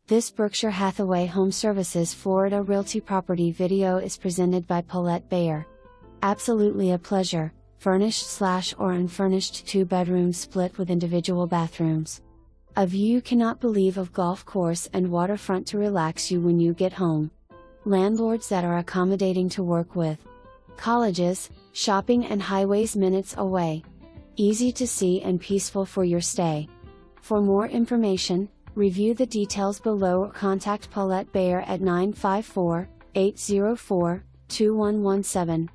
This Berkshire Hathaway HomeServices Florida Realty property video is presented by Paulette Bayer. Absolutely a pleasure, furnished/or unfurnished 2-bedroom split with individual bathrooms. A view you cannot believe of golf course and waterfront to relax you when you get home. Landlords that are accommodating to work with. Colleges, shopping and highways minutes away. Easy to see and peaceful for your stay. For more information, review the details below or contact Paulette Bayer at 954-804-2117.